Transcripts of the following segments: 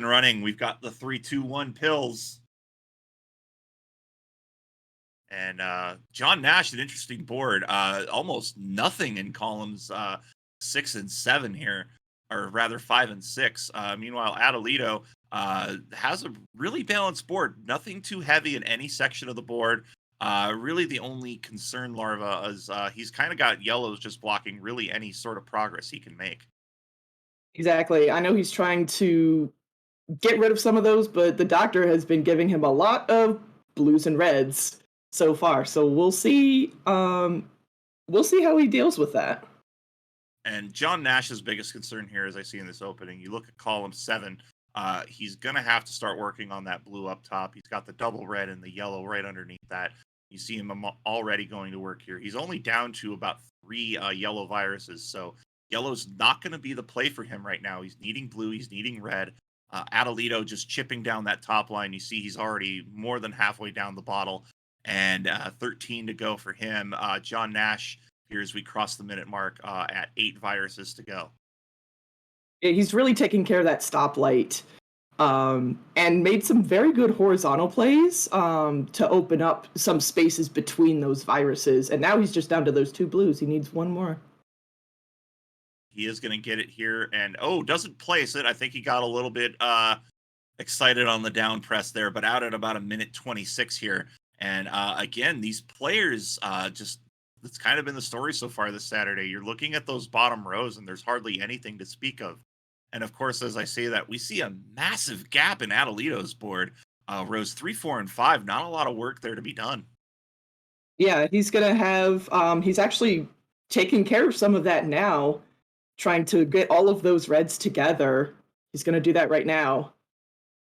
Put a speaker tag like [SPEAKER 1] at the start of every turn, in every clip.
[SPEAKER 1] running. We've got the 3-2-1 pills. And John Nash, an interesting board. Almost nothing in columns 6 and 7 here, or rather 5 and 6. Meanwhile, Atalito has a really balanced board. Nothing too heavy in any section of the board. Really, the only concern, Larva, is he's kind of got yellows just blocking really any sort of progress he can make.
[SPEAKER 2] Exactly. I know he's trying to get rid of some of those, but the doctor has been giving him a lot of blues and reds so far. So we'll see. We'll see how he deals with that.
[SPEAKER 1] And John Nash's biggest concern here, as I see in this opening, you look at column 7, he's going to have to start working on that blue up top. He's got the double red and the yellow right underneath that. You see him already going to work here. He's only down to about 3 yellow viruses, so yellow's not going to be the play for him right now. He's needing blue, he's needing red. Atalito just chipping down that top line. You see he's already more than halfway down the bottle, and 13 to go for him. John Nash here as we cross the minute mark at 8 viruses to go.
[SPEAKER 2] Yeah, he's really taking care of that stoplight, and made some very good horizontal plays to open up some spaces between those viruses. And now he's just down to those 2 blues. He needs one more.
[SPEAKER 1] He is going to get it here, and doesn't place it. I think he got a little bit excited on the down press there, but out at about a minute 26 here. And again, these players just that's kind of been the story so far this Saturday. You're looking at those bottom rows, and there's hardly anything to speak of. And of course, as I say that, we see a massive gap in Atalito's board. Rows 3, 4, and 5. Not a lot of work there to be done.
[SPEAKER 2] Yeah, he's gonna have. He's actually taking care of some of that now, trying to get all of those reds together. He's gonna do that right now.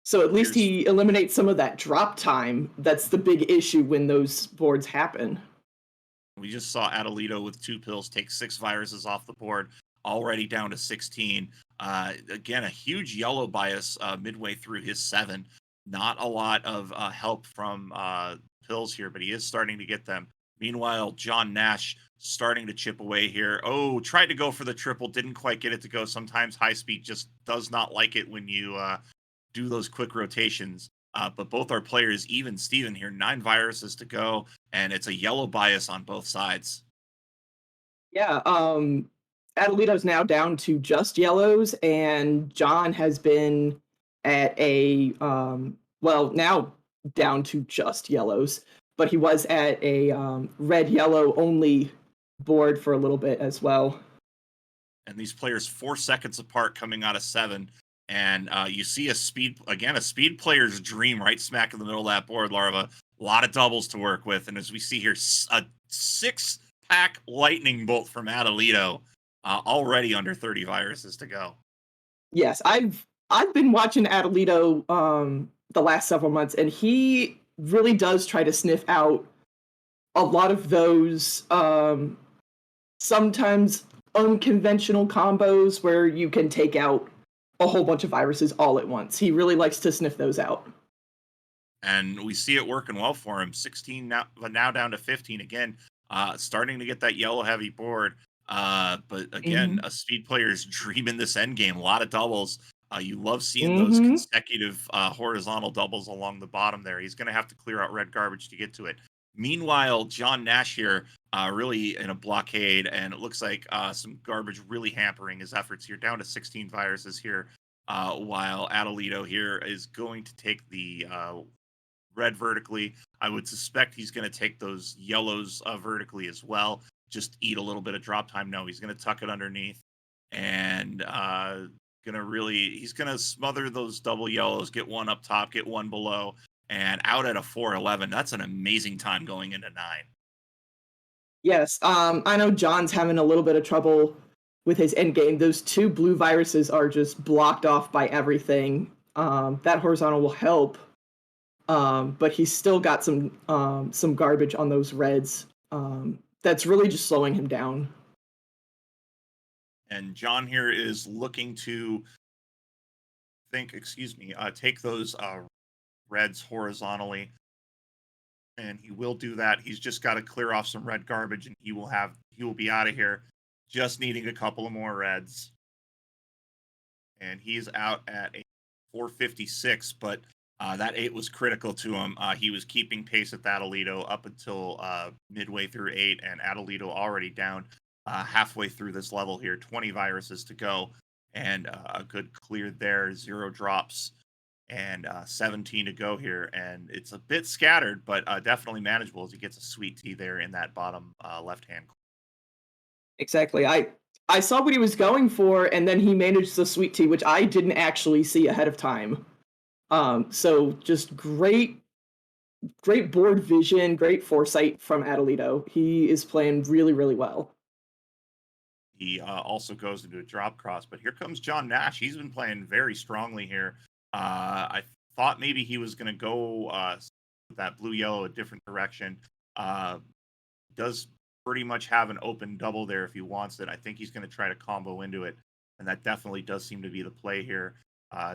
[SPEAKER 2] So at least
[SPEAKER 1] Here's
[SPEAKER 2] he eliminates some of that drop time. That's the big issue when those boards happen.
[SPEAKER 1] We just saw Atalito with 2 pills take 6 viruses off the board, already down to 16. Again, a huge yellow bias midway through his 7. Not a lot of help from pills here, but he is starting to get them. Meanwhile, John Nash starting to chip away here. Oh, tried to go for the triple, didn't quite get it to go. Sometimes high speed just does not like it when you do those quick rotations. But both our players, even Steven here, 9 viruses to go, and it's a yellow bias on both sides.
[SPEAKER 2] Yeah, Adelito's now down to just yellows, and John has been at a well, now down to just yellows, but he was at a red yellow only board for a little bit as well.
[SPEAKER 1] And these players 4 seconds apart coming out of 7. And you see a speed player's dream right smack in the middle of that board, Larva. A lot of doubles to work with. And as we see here, a 6-pack lightning bolt from Atalito, already under 30 viruses to go.
[SPEAKER 2] Yes, I've been watching Adelito the last several months, and he really does try to sniff out a lot of those sometimes unconventional combos where you can take out a whole bunch of viruses all at once. He really likes to sniff those out.
[SPEAKER 1] And we see it working well for him. 16 now down to 15 again, starting to get that yellow heavy board. But again,
[SPEAKER 2] Mhm.
[SPEAKER 1] a speed player's dream in this end game. A lot of doubles. You love seeing those
[SPEAKER 2] Mhm.
[SPEAKER 1] consecutive horizontal doubles along the bottom there. He's going to have to clear out red garbage to get to it. Meanwhile, John Nash here, really in a blockade, and it looks like some garbage really hampering his efforts here. Down to 16 viruses here, while Atalito here is going to take the red vertically. I would suspect he's going to take those yellows vertically as well. Just eat a little bit of drop time. No, he's going to tuck it underneath and he's going to smother those double yellows, get one up top, get one below, and out at a 4-11. That's an amazing time going into 9.
[SPEAKER 2] Yes, I know John's having a little bit of trouble with his end game. Those 2 blue viruses are just blocked off by everything. That horizontal will help, but he's still got some garbage on those reds. That's really just slowing him down.
[SPEAKER 1] And John here is looking to take those reds horizontally, and he will do that. He's just got to clear off some red garbage, and he will be out of here. Just needing a couple of more reds, and he's out at a 456, but that 8 was critical to him. He was keeping pace at that Atalito up until midway through 8, and Atalito already down halfway through this level here. 20 viruses to go, and a good clear there. 0 drops, and 17 to go here. And it's a bit scattered, but definitely manageable as he gets a sweet tea there in that bottom left-hand corner.
[SPEAKER 2] Exactly. I saw what he was going for, and then he managed the sweet tea, which I didn't actually see ahead of time. So just great board vision, great foresight from Atalito. He is playing really, really well.
[SPEAKER 1] He also goes into a drop cross, but here comes John Nash. He's been playing very strongly here. I thought maybe he was going to go with that blue-yellow a different direction. Does pretty much have an open double there if he wants it. I think he's going to try to combo into it, and that definitely does seem to be the play here,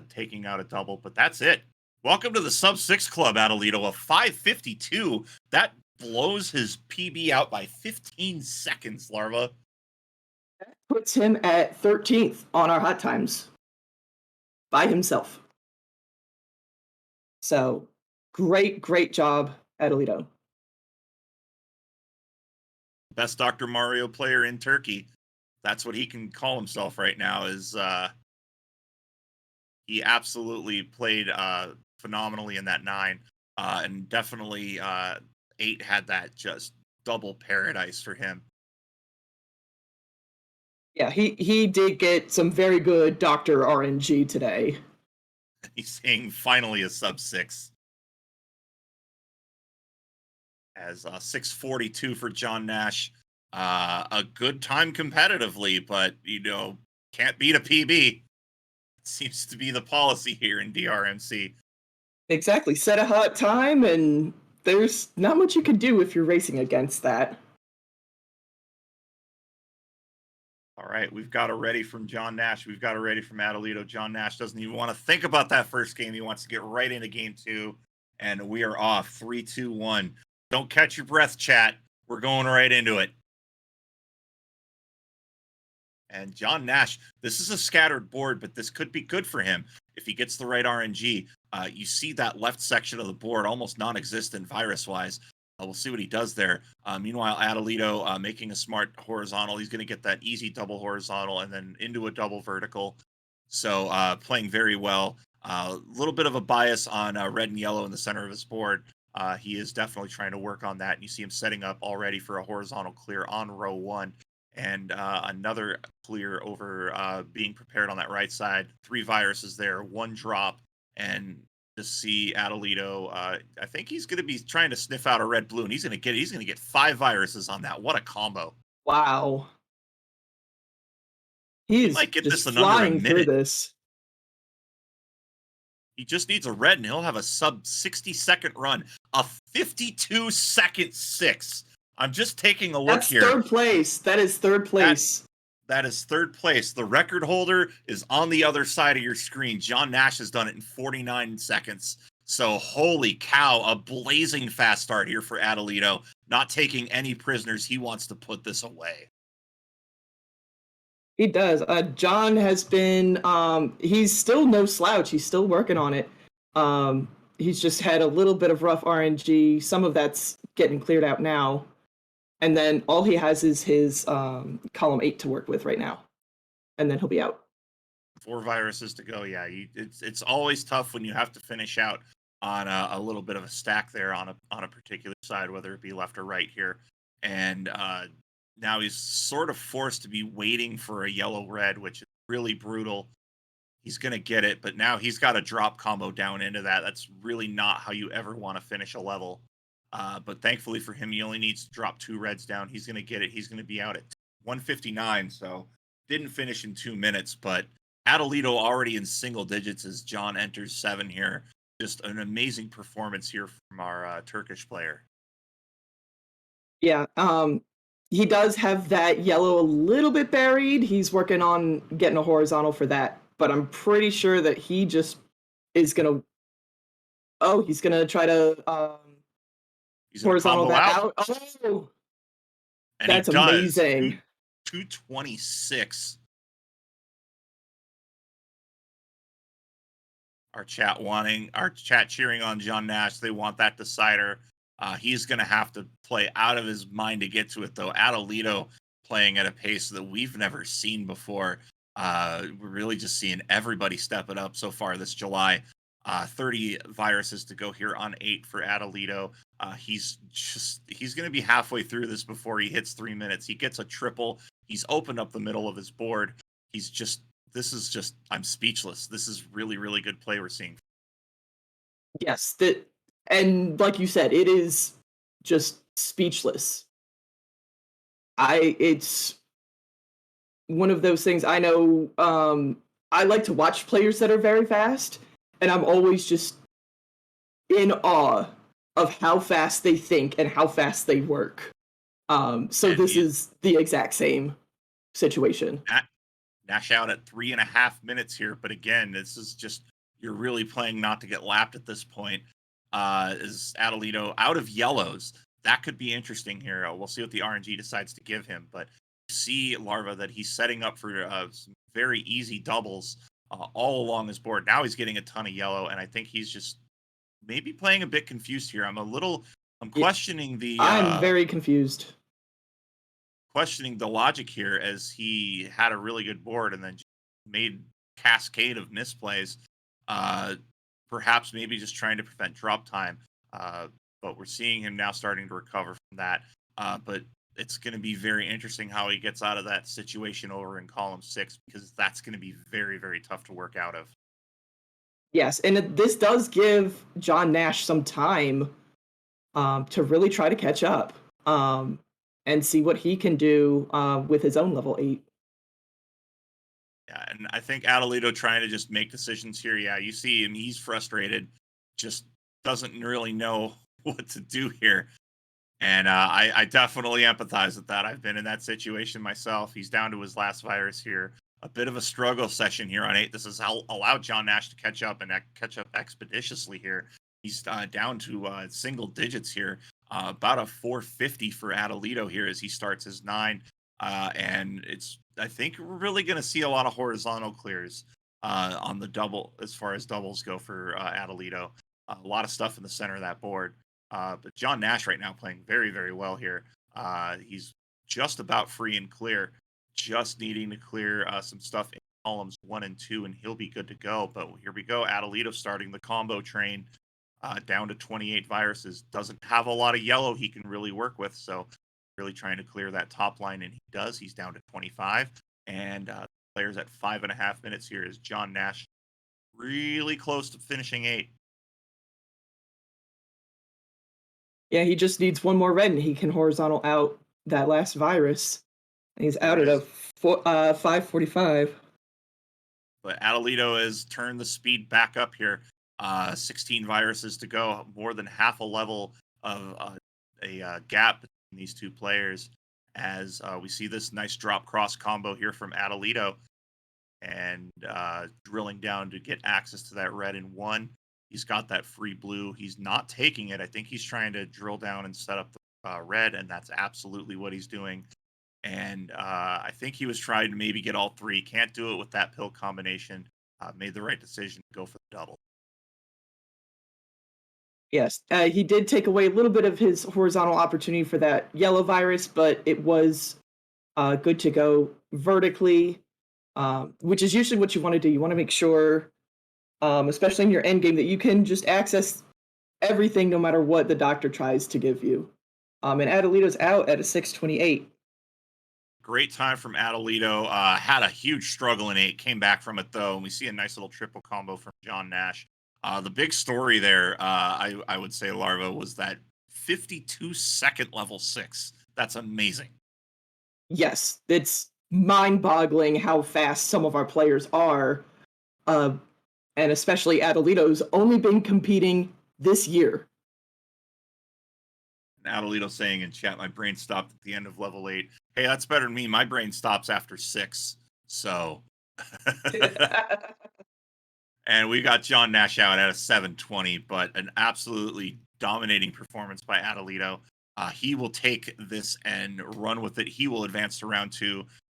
[SPEAKER 1] taking out a double. But that's it. Welcome to the sub-6 club, Atalito. A 5:52. That blows his PB out by 15 seconds, Larva.
[SPEAKER 2] Puts him at 13th on our hot times by himself. So great job, Atalito.
[SPEAKER 1] Best Dr. Mario player in Turkey. That's what he can call himself right now. Is he absolutely played phenomenally in that 9, and definitely 8 had that just double paradise for him.
[SPEAKER 2] Yeah, he did get some very good Dr. RNG today.
[SPEAKER 1] He's saying finally a sub-6. As 6:42 for John Nash. A good time competitively, but, can't beat a PB. Seems to be the policy here in DrMC.
[SPEAKER 2] Exactly. Set a hot time, and there's not much you can do if you're racing against that.
[SPEAKER 1] All right, we've got a ready from John Nash. We've got a ready from Atalito. John Nash doesn't even want to think about that first game. He wants to get right into game 2, and we are off. 3, 2, 1. Don't catch your breath, chat. We're going right into it. And John Nash, this is a scattered board, but this could be good for him if he gets the right RNG. You see that left section of the board almost non-existent virus-wise. We'll see what he does there. Meanwhile, Atalito making a smart horizontal. He's going to get that easy double horizontal and then into a double vertical. So playing very well. A little bit of a bias on red and yellow in the center of his board. He is definitely trying to work on that. And you see him setting up already for a horizontal clear on row 1. And another clear over being prepared on that right side. 3 viruses there, 1 drop, and to see Atalito, I think he's going to be trying to sniff out a red blue, and he's going to get 5 viruses on that. What a combo!
[SPEAKER 2] Wow,
[SPEAKER 1] He
[SPEAKER 2] he's
[SPEAKER 1] might get
[SPEAKER 2] just
[SPEAKER 1] this in under a
[SPEAKER 2] flying through
[SPEAKER 1] minute.
[SPEAKER 2] this.
[SPEAKER 1] He just needs a red, and he'll have a sub 60-second run, a 52-second 6. I'm just taking a look
[SPEAKER 2] That's
[SPEAKER 1] here.
[SPEAKER 2] third place. That is third place.
[SPEAKER 1] That is third place. The record holder is on the other side of your screen. John Nash has done it in 49 seconds. So holy cow, a blazing fast start here for Atalito. Not taking any prisoners. He wants to put this away.
[SPEAKER 2] He does. John has been, he's still no slouch. He's still working on it. He's just had a little bit of rough RNG. Some of that's getting cleared out now. And then all he has is his column 8 to work with right now. And then he'll be out.
[SPEAKER 1] 4 viruses to go. Yeah, it's always tough when you have to finish out on a little bit of a stack there on a particular side, whether it be left or right here. And now he's sort of forced to be waiting for a yellow-red, which is really brutal. He's going to get it, but now he's got a drop combo down into that. That's really not how you ever want to finish a level. But thankfully for him, he only needs to drop 2 reds down. He's going to get it. He's going to be out at 159, so didn't finish in 2 minutes, but Atalito already in single digits as John enters 7 here. Just an amazing performance here from our Turkish player.
[SPEAKER 2] Yeah, he does have that yellow a little bit buried. He's working on getting a horizontal for that, but I'm pretty sure that he just is going to... Oh, he's going to try to...
[SPEAKER 1] He's going to combo out.
[SPEAKER 2] Oh,
[SPEAKER 1] and
[SPEAKER 2] that's amazing.
[SPEAKER 1] 226. Our chat cheering on John Nash. They want that decider. He's going to have to play out of his mind to get to it, though. Atalito playing at a pace that we've never seen before. We're really just seeing everybody step it up so far this July. 30 viruses to go here on 8 for Atalito. He's going to be halfway through this before he hits 3 minutes. He gets a triple. He's opened up the middle of his board. I'm speechless. This is really, really good play we're seeing.
[SPEAKER 2] Yes, and like you said, it is just speechless. It's one of those things. I know I like to watch players that are very fast, and I'm always just in awe of how fast they think and how fast they work. So this is the exact same situation.
[SPEAKER 1] Nash out at 3.5 minutes here, but again, this is just, you're really playing not to get lapped at this point. Is Atalito out of yellows? That could be interesting here. We'll see what the RNG decides to give him, but see Larva that he's setting up for some very easy doubles all along his board. Now he's getting a ton of yellow, and I think he's just maybe playing a bit confused here. I'm questioning the
[SPEAKER 2] I'm very confused.
[SPEAKER 1] Questioning the logic here, as he had a really good board and then made cascade of misplays. Perhaps maybe just trying to prevent drop time. But we're seeing him now starting to recover from that. But it's going to be very interesting how he gets out of that situation over in column 6, because that's going to be very, very tough to work out of.
[SPEAKER 2] Yes, and this does give John Nash some time to really try to catch up and see what he can do with his own level 8.
[SPEAKER 1] Yeah, and I think Atalito trying to just make decisions here. Yeah, you see him, he's frustrated, just doesn't really know what to do here. And I definitely empathize with that. I've been in that situation myself. He's down to his last virus here. A bit of a struggle session here on 8. This has allowed John Nash to catch up, and catch up expeditiously here. He's down to single digits here. About a 450 for Atalito here as he starts his 9. And I think we're really going to see a lot of horizontal clears on the double, as far as doubles go for Atalito. A lot of stuff in the center of that board. But John Nash right now playing very, very well here. He's just about free and clear, just needing to clear some stuff in columns 1 and 2, and he'll be good to go. But here we go. Atalito starting the combo train down to 28 viruses. Doesn't have a lot of yellow he can really work with, so really trying to clear that top line, and he does. He's down to 25, and players at 5.5 minutes here is John Nash, really close to finishing 8.
[SPEAKER 2] Yeah, he just needs one more red, and he can horizontal out that last virus. He's out at a 545.
[SPEAKER 1] But Atalito has turned the speed back up here. 16 viruses to go, more than half a level of a gap between these two players, as we see this nice drop cross combo here from Atalito, and drilling down to get access to that red in 1. He's got that free blue. He's not taking it. I think he's trying to drill down and set up the red, and that's absolutely what he's doing. And I think he was trying to maybe get all 3. Can't do it with that pill combination. Made the right decision to go for the double.
[SPEAKER 2] Yes, he did take away a little bit of his horizontal opportunity for that yellow virus, but it was good to go vertically, which is usually what you want to do. You want to make sure, especially in your end game, that you can just access everything no matter what the doctor tries to give you. And Atalito's out at a 628.
[SPEAKER 1] Great time from Atalito. Had a huge struggle in 8, came back from it though, and we see a nice little triple combo from John Nash. The big story there, I would say, Larva, was that 52-second level 6. That's amazing.
[SPEAKER 2] Yes, it's mind-boggling how fast some of our players are, and especially Atalito's only been competing this year.
[SPEAKER 1] Atalito saying in chat, my brain stopped at the end of level 8. Hey, that's better than me. My brain stops after 6. So. And we got John Nash out at a 720, but an absolutely dominating performance by Atalito. He will take this and run with it. He will advance to round 2